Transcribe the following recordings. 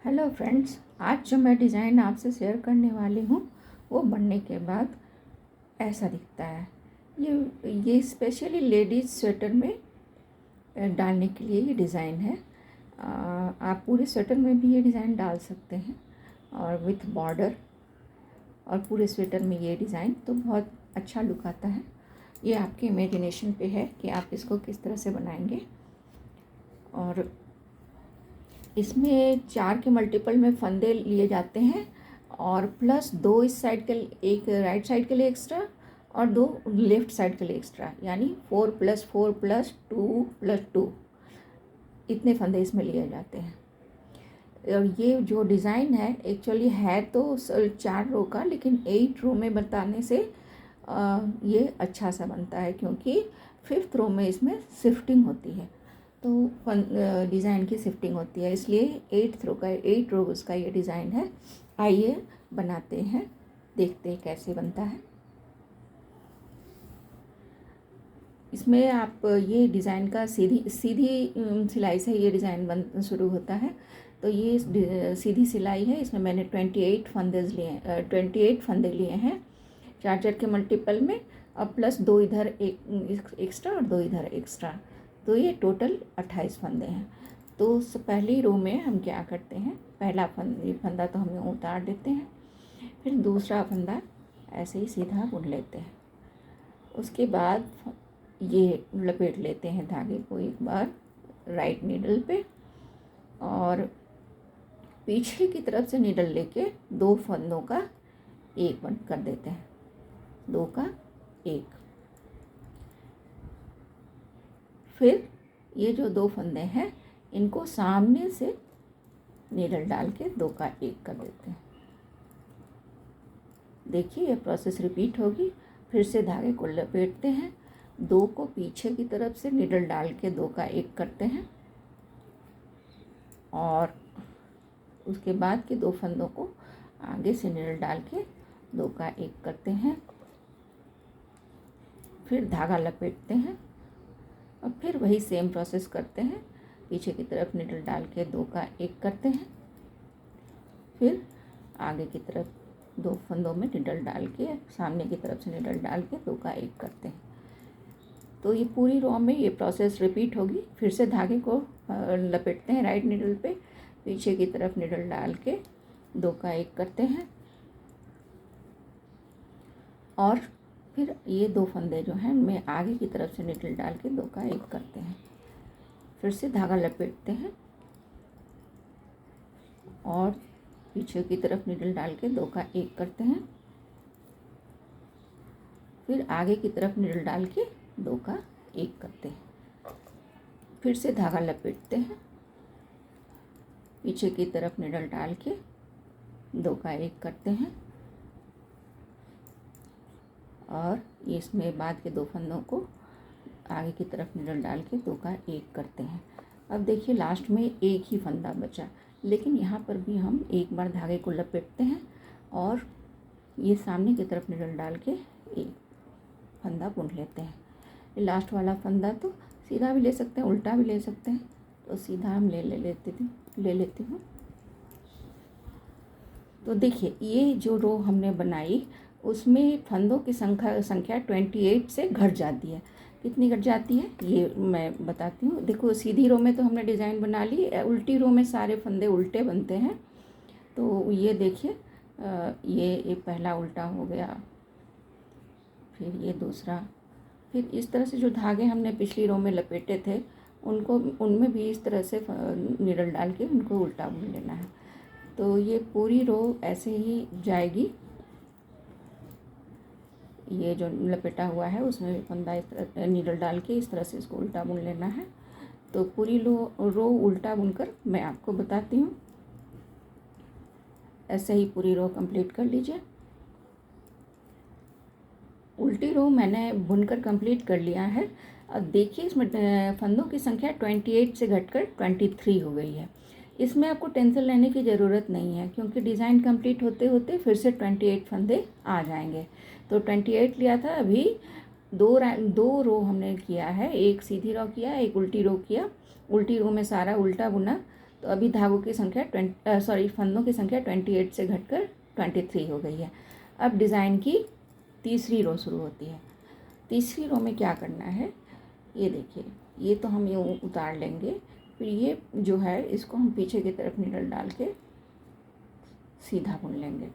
Hello friends, आज जो मैं डिज़ाइन आपसे शेयर करने वाली हूँ वो बनने के बाद ऐसा दिखता है। ये स्पेशली लेडीज़ स्वेटर में डालने के लिए ये डिज़ाइन है। आप पूरे स्वेटर में भी ये डिज़ाइन डाल सकते हैं और विथ बॉर्डर, और पूरे स्वेटर में ये डिज़ाइन तो बहुत अच्छा लुक आता है। ये आपके इमेजिनेशन पे है कि आप इसको किस तरह से बनाएंगे। और इसमें 4 के मल्टीपल में फंदे लिए जाते हैं और प्लस 2 इस साइड के, एक राइट साइड के लिए एक्स्ट्रा और 2 लेफ़्ट साइड के लिए एक्स्ट्रा, यानी 4 + 4 + 2 + 2 इतने फंदे इसमें लिए जाते हैं। और ये जो डिज़ाइन है एक्चुअली है तो 4 रो का, लेकिन 8 रो में बताने से ये अच्छा सा बनता है, क्योंकि 5th रो में इसमें शिफ्टिंग होती है, तो डिज़ाइन की शिफ्टिंग होती है, इसलिए 8 रोज़ का ये डिज़ाइन है। आइए बनाते हैं, देखते हैं कैसे बनता है। इसमें आप ये डिज़ाइन का सीधी सिलाई से ये डिज़ाइन बन शुरू होता है। तो ये सीधी सिलाई है। इसमें मैंने 28 फंदे लिए हैं 4 के मल्टीपल में, और प्लस 2 इधर एक एक्स्ट्रा और 2 इधर एक्स्ट्रा, तो ये टोटल 28 फंदे हैं। तो पहली रो में हम क्या करते हैं, पहला फंदा तो हम उतार देते हैं, फिर दूसरा फंदा ऐसे ही सीधा बुन लेते हैं। उसके बाद ये लपेट लेते हैं धागे को एक बार राइट नीडल पे, और पीछे की तरफ से नीडल लेके 2 फंदों का एक बंद कर देते हैं, 2 का 1। फिर ये जो 2 फंदे हैं इनको सामने से नीडल डाल के 2 का 1 कर देते हैं। देखिए ये प्रोसेस रिपीट होगी। फिर से धागे को लपेटते हैं, 2 को पीछे की तरफ से नीडल डाल के 2 का 1 करते हैं, और उसके बाद के 2 फंदों को आगे से नीडल डाल के 2 का 1 करते हैं। फिर धागा लपेटते हैं और फिर वही सेम प्रोसेस करते हैं, पीछे की तरफ नीडल डाल के 2 का 1 करते हैं, फिर आगे की तरफ 2 फंदों में नीडल डाल के सामने की तरफ से नीडल डाल के 2 का 1 करते हैं। तो ये पूरी रो में ये प्रोसेस रिपीट होगी। फिर से धागे को लपेटते हैं राइट नीडल पे, पीछे की तरफ नीडल डाल के 2 का 1 करते हैं, और फिर ये 2 फंदे जो हैं मैं आगे की तरफ से नीडल डाल के 2 का 1 करते हैं। फिर से धागा लपेटते हैं और पीछे की तरफ नीडल डाल के 2 का 1 करते हैं, फिर आगे की तरफ नीडल डाल के 2 का 1 करते हैं। फिर से धागा लपेटते हैं, पीछे की तरफ नीडल डाल के 2 का 1 करते हैं, और इसमें बाद के 2 फंदों को आगे की तरफ नीडल डाल के 2 का 1 करते हैं। अब देखिए लास्ट में एक ही फंदा बचा, लेकिन यहाँ पर भी हम एक बार धागे को लपेटते हैं और ये सामने की तरफ नीडल डाल के एक फंदा बुन लेते हैं। ये लास्ट वाला फंदा तो सीधा भी ले सकते हैं, उल्टा भी ले सकते हैं, तो सीधा हम ले लेती हूँ। तो देखिए ये जो रो हमने बनाई उसमें फंदों की संख्या 28 से घट जाती है। कितनी घट जाती है ये मैं बताती हूँ। देखो सीधी रो में तो हमने डिज़ाइन बना ली, उल्टी रो में सारे फंदे उल्टे बनते हैं। तो ये देखिए ये पहला उल्टा हो गया, फिर ये दूसरा, फिर इस तरह से जो धागे हमने पिछली रो में लपेटे थे उनमें भी इस तरह से नीडल डाल के उनको उल्टा बुन लेना है। तो ये पूरी रो ऐसे ही जाएगी। ये जो लपेटा हुआ है उसमें भी फंदा इस तरह नीडल डाल के इस तरह से इसको उल्टा बुन लेना है। तो पूरी रो उल्टा बुनकर मैं आपको बताती हूँ। ऐसे ही पूरी रो कंप्लीट कर लीजिए। उल्टी रो मैंने बुनकर कंप्लीट कर लिया है। अब देखिए इसमें फंदों की संख्या 28 से घटकर 23 हो गई है। इसमें आपको टेंशन लेने की ज़रूरत नहीं है, क्योंकि डिज़ाइन कंप्लीट होते होते फिर से 28 फंदे आ जाएंगे। तो 28 लिया था, अभी 2 रो हमने किया है, एक सीधी रो किया, एक उल्टी रो किया। उल्टी रो में सारा उल्टा बुना, तो अभी धागों की संख्या फंदों की संख्या 28 से घटकर 23 हो गई है। अब डिज़ाइन की तीसरी रो शुरू होती है। तीसरी रो में क्या करना है, ये देखिए, ये तो हम यूँ उतार लेंगे, फिर ये जो है इसको हम पीछे की तरफ नीडल डाल के सीधा बुन लेंगे।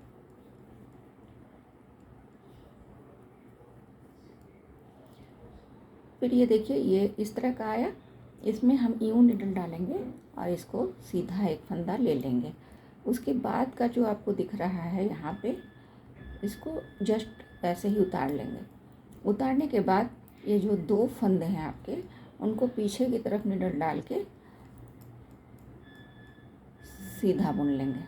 फिर ये देखिए, ये इस तरह का आया, इसमें हम यूँ नीडल डालेंगे और इसको सीधा एक फंदा ले लेंगे। उसके बाद का जो आपको दिख रहा है यहाँ पे, इसको जस्ट ऐसे ही उतार लेंगे। उतारने के बाद ये जो 2 फंदे हैं आपके, उनको पीछे की तरफ नीडल डाल के सीधा बुन लेंगे।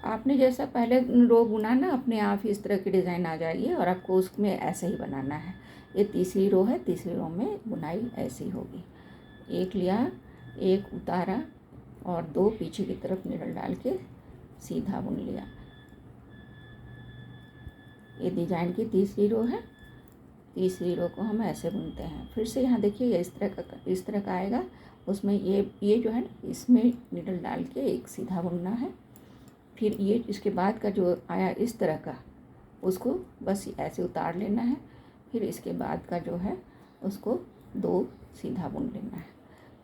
आपने जैसा पहले रो बुना ना, अपने आप ही इस तरह की डिज़ाइन आ जाएगी और आपको उसमें ऐसे ही बनाना है। ये तीसरी रो है, तीसरी रो में बुनाई ऐसी होगी। एक लिया, एक उतारा और 2 पीछे की तरफ नीडल डाल के सीधा बुन लिया। ये डिज़ाइन की तीसरी रो है। तीसरी रो को हम ऐसे बुनते हैं। फिर से यहाँ देखिए, ये इस तरह का आएगा। उसमें ये जो है ना, इसमें नीडल डाल के एक सीधा बुनना है। फिर ये इसके बाद का जो आया इस तरह का, उसको बस ऐसे उतार लेना है। फिर इसके बाद का जो है उसको 2 सीधा बुन लेना है।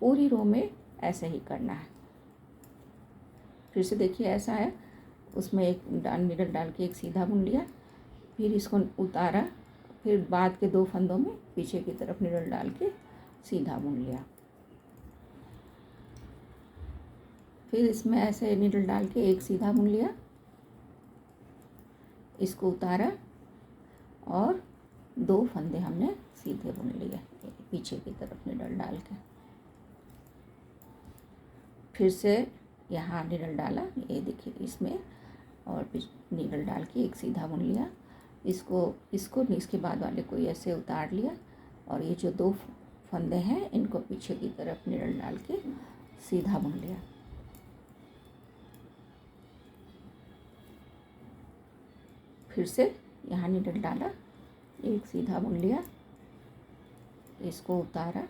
पूरी रो में ऐसे ही करना है। फिर से देखिए, ऐसा है, उसमें एक नीडल डाल के एक सीधा बुन लिया, फिर इसको उतारा, फिर बाद के 2 फंदों में पीछे की तरफ नीडल डाल के सीधा बुन लिया। फिर इसमें ऐसे नीडल डाल के एक सीधा बुन लिया, इसको उतारा और 2 फंदे हमने सीधे बुन लिए पीछे की तरफ नीडल डाल के। फिर से यहाँ नीडल डाला, ये देखिए इसमें, और नीडल डाल के एक सीधा बुन लिया। इसको इसके बाद वाले को ऐसे उतार लिया और ये जो 2 फंदे हैं, इनको पीछे की तरफ नीडल डाल के सीधा बुन लिया। फिर से यहाँ नीडल डाला, एक सीधा बुन लिया, इसको उतारा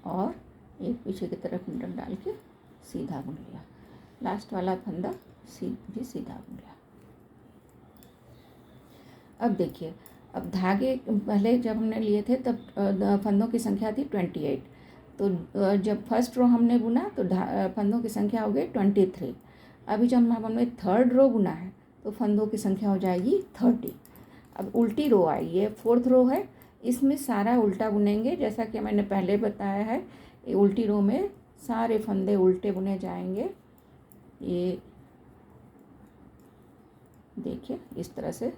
और एक पीछे की तरफ नीडल डाल के सीधा बुन लिया। लास्ट वाला फंदा भी सीधा बुन लिया। अब देखिए, अब धागे पहले जब हमने लिए थे तब फंदों की संख्या थी 28। तो जब फर्स्ट रो हमने बुना तो फंदों की संख्या हो गई 23। अभी जब हमने थर्ड रो बुना है तो फंदों की संख्या हो जाएगी 30। अब उल्टी रो आई, ये 4th रो है, इसमें सारा उल्टा बुनेंगे। जैसा कि मैंने पहले बताया है, ये उल्टी रो में सारे फंदे उल्टे बुने जाएंगे। ये देखिए, इस तरह से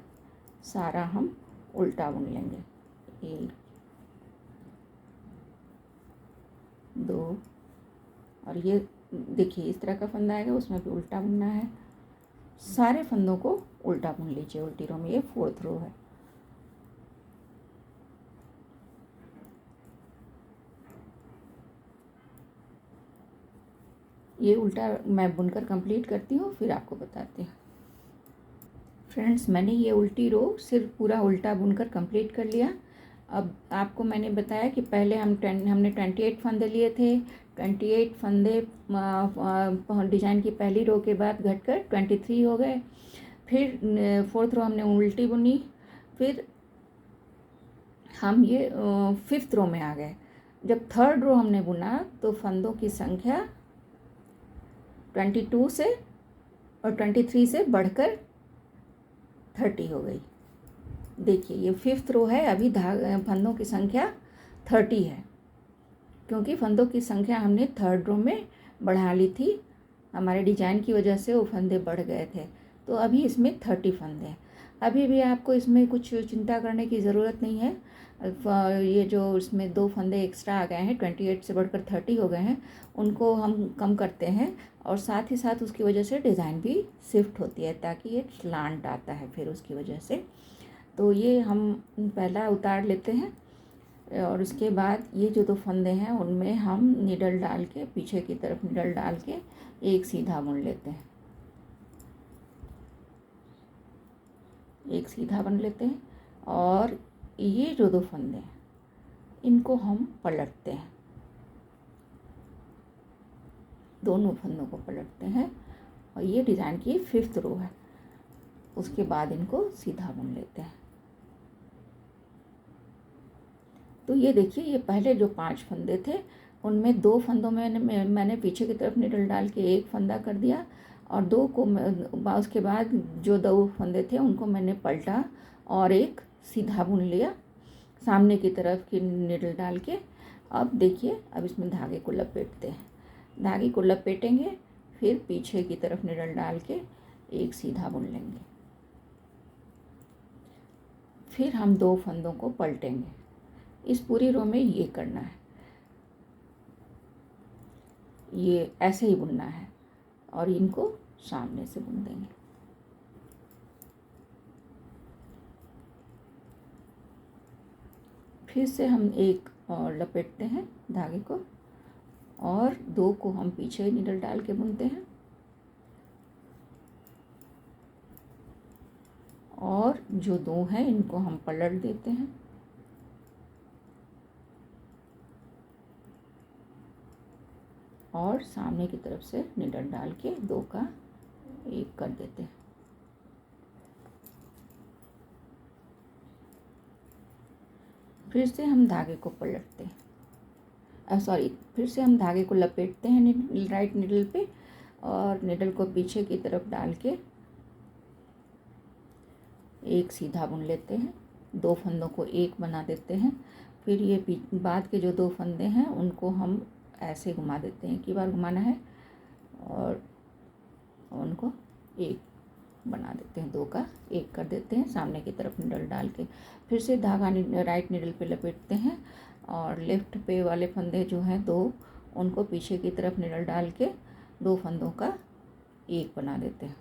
सारा हम उल्टा बुन लेंगे। 1 2 और ये देखिए इस तरह का फंदा आएगा, उसमें भी उल्टा बुनना है। सारे फंदों को उल्टा बुन लीजिए उल्टी रो में। ये 4th रो है। ये उल्टा मैं बुनकर कंप्लीट करती हूँ, फिर आपको बताती हूँ। फ्रेंड्स, मैंने ये उल्टी रो सिर्फ पूरा उल्टा बुनकर कंप्लीट कर लिया। अब आपको मैंने बताया कि पहले हमने 28 फंदे लिए थे। 28 फंदे डिज़ाइन की पहली रो के बाद घटकर 23 हो गए। फिर 4th रो हमने उल्टी बुनी। फिर हम ये 5th रो में आ गए। जब 3rd रो हमने बुना तो फंदों की संख्या 22 से और 23 से बढ़कर 30 हो गई। देखिए, ये 5th रो है। अभी फंदों की संख्या 30 है, क्योंकि फंदों की संख्या हमने 3rd रो में बढ़ा ली थी। हमारे डिजाइन की वजह से वो फंदे बढ़ गए थे, तो अभी इसमें 30 फंदे हैं। अभी भी आपको इसमें कुछ चिंता करने की ज़रूरत नहीं है। ये जो इसमें 2 फंदे एक्स्ट्रा आ गए हैं, 28 से बढ़कर 30 हो गए हैं, उनको हम कम करते हैं और साथ ही साथ उसकी वजह से डिज़ाइन भी शिफ्ट होती है, ताकि ये स्लांट आता है फिर उसकी वजह से। तो ये हम पहला उतार लेते हैं और उसके बाद ये जो 2 फंदे हैं उनमें हम नीडल डाल के, पीछे की तरफ नीडल डाल के एक सीधा बुन लेते हैं। एक सीधा बन लेते हैं और ये जो 2 फंदे हैं इनको हम पलटते हैं। दोनों फंदों को पलटते हैं और ये डिज़ाइन की 5th रो है। उसके बाद इनको सीधा बुन लेते हैं। तो ये देखिए, ये पहले जो 5 फंदे थे उनमें 2 फंदों में मैंने पीछे की तरफ निडल डाल के एक फंदा कर दिया और 2 को उसके बाद जो 2 फंदे थे उनको मैंने पलटा और एक सीधा बुन लिया सामने की तरफ की निडल डाल के। अब देखिए, अब इसमें धागे को लपेटते हैं। धागे को लपेटेंगे, फिर पीछे की तरफ निडल डाल के एक सीधा बुन लेंगे। फिर हम 2 फंदों को पलटेंगे। इस पूरी रो में ये करना है, ये ऐसे ही बुनना है और इनको सामने से बुन देंगे। फिर से हम एक और लपेटते हैं धागे को और 2 को हम पीछे निडल डाल के बुनते हैं और जो 2 हैं इनको हम पलट देते हैं और सामने की तरफ से निडल डाल के 2 का एक कर देते हैं। फिर से हम धागे को पलटते हैं, फिर से हम धागे को लपेटते हैं राइट निडल पे और निडल को पीछे की तरफ डाल के एक सीधा बुन लेते हैं। 2 फंदों को एक बना देते हैं। फिर ये बाद के जो 2 फंदे हैं उनको हम ऐसे घुमा देते हैं, एक बार घुमाना है और उनको एक बना देते हैं, 2 का एक कर देते हैं सामने की तरफ निडल डाल के। फिर से धागा राइट निडल पे लपेटते हैं और लेफ्ट पे वाले फंदे जो हैं 2 उनको पीछे की तरफ निडल डाल के 2 फंदों का एक बना देते हैं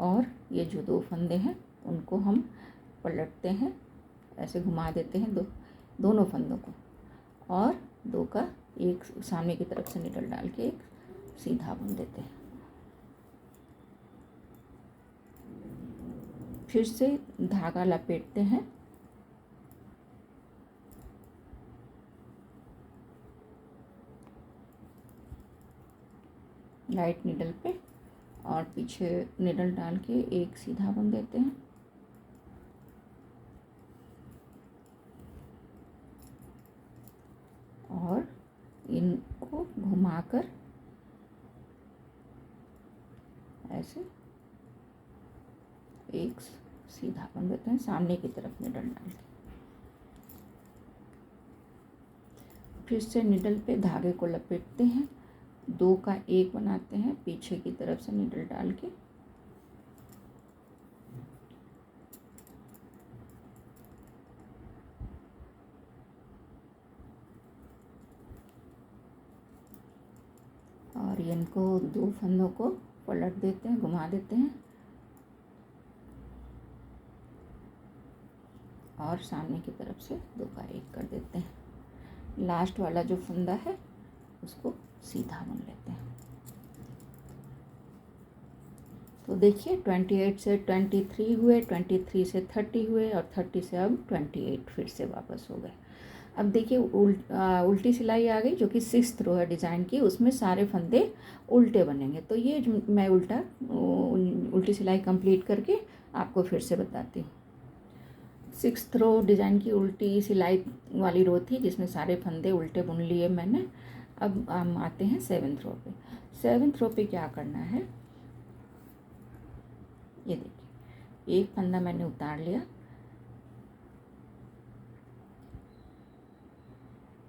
और ये जो 2 फंदे हैं उनको हम पलटते हैं, ऐसे घुमा देते हैं दोनों फंदों को और 2 का एक सामने की तरफ से निडल डाल के एक सीधा बुन देते हैं। फिर से धागा लपेटते हैं राइट निडल पे और पीछे निडल डाल के एक सीधा बुन देते हैं और इनको घुमाकर ऐसे एक सीधा बुन देते हैं सामने की तरफ निडल डाल के। फिर से निडल पे धागे को लपेटते हैं, 2 का एक बनाते हैं पीछे की तरफ से निडल डाल के और इनको 2 फंदों को पलट देते हैं, घुमा देते हैं और सामने की तरफ से 2 का एक कर देते हैं। लास्ट वाला जो फंदा है उसको सीधा बुन लेते हैं। तो देखिए 28 से 23 हुए, 23 से 30 हुए और 30 से अब 28 फिर से वापस हो गए। अब देखिए उल्टी सिलाई आ गई जो कि 6th रो है डिज़ाइन की, उसमें सारे फंदे उल्टे बनेंगे। तो ये जो मैं उल्टी सिलाई कंप्लीट करके आपको फिर से बताती हूँ। 6th रो डिज़ाइन की उल्टी सिलाई वाली रो थी जिसमें सारे फंदे उल्टे बुन लिए मैंने। अब हम आते हैं 7th रो पे। 7th रो पे क्या करना है, ये देखिए एक फंदा मैंने उतार लिया।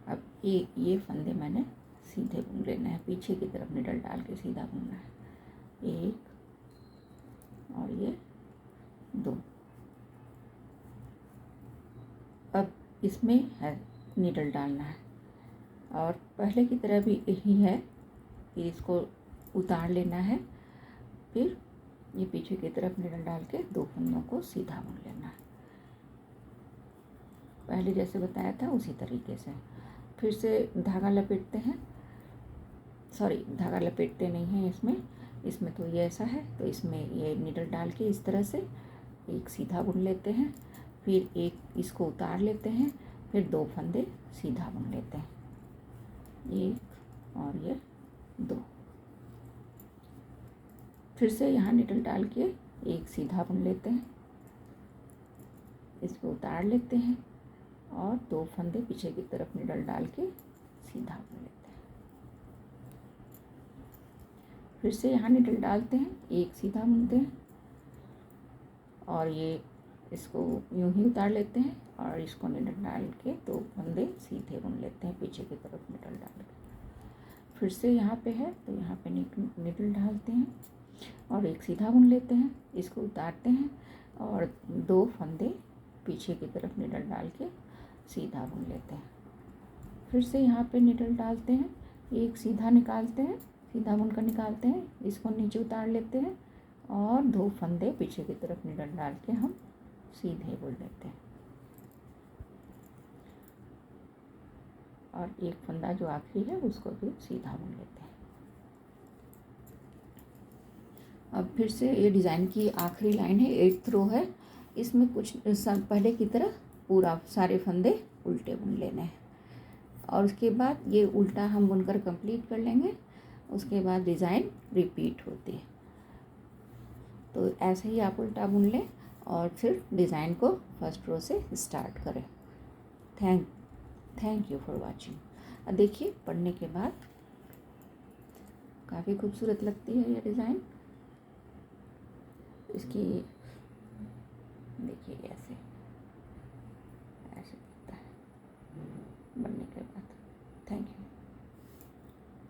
अब ये फंदे मैंने सीधे बुन लेना है, पीछे की तरफ निडल डाल के सीधा बुनना है। 1 और ये 2। अब इसमें है निडल डालना है और पहले की तरह भी यही है कि इसको उतार लेना है, फिर ये पीछे की तरफ निडल डाल के 2 फंदों को सीधा बुन लेना है। पहले जैसे बताया था उसी तरीके से। फिर से धागा लपेटते हैं, धागा लपेटते नहीं हैं इसमें तो ये ऐसा है, तो इसमें ये निडल डाल के इस तरह से एक सीधा बुन लेते हैं, फिर एक इसको उतार लेते हैं, फिर 2 फंदे सीधा बुन लेते हैं, 1 और ये 2। फिर से यहाँ निडल डाल के एक सीधा बुन लेते हैं, इसको उतार लेते हैं और 2 फंदे पीछे की तरफ निडल डाल के सीधा बुन लेते हैं। फिर से यहाँ निडल डालते हैं, एक सीधा बुनते हैं और ये इसको यूं ही उतार लेते हैं और इसको निडल डाल के 2 फंदे सीधे बुन लेते हैं पीछे की तरफ निडल डाल के। फिर से यहाँ पे है तो यहाँ पे निडल डालते हैं और एक सीधा बुन लेते हैं, इसको उतारते हैं और 2 फंदे पीछे की तरफ निडल डाल के सीधा बुन लेते हैं। फिर से यहाँ पे निडल डालते हैं, एक सीधा निकालते हैं, सीधा बुनकर निकालते हैं, इसको नीचे उतार लेते हैं और 2 फंदे पीछे की तरफ निडल डाल के हम सीधे बुन लेते हैं और एक फंदा जो आखिरी है उसको भी सीधा बुन लेते हैं। अब फिर से ये डिज़ाइन की आखिरी लाइन है, 8th रो है, इसमें कुछ पहले की तरह पूरा सारे फंदे उल्टे बुन लेने हैं और उसके बाद ये उल्टा हम बुनकर कंप्लीट कर लेंगे। उसके बाद डिज़ाइन रिपीट होती है। तो ऐसे ही आप उल्टा बुन लें और फिर डिज़ाइन को फर्स्ट रो से स्टार्ट करें। Thank you for watching. देखिए पढ़ने के बाद काफ़ी खूबसूरत लगती है ये डिज़ाइन। इसकी देखिए ऐसे दिखता है बनने के बाद।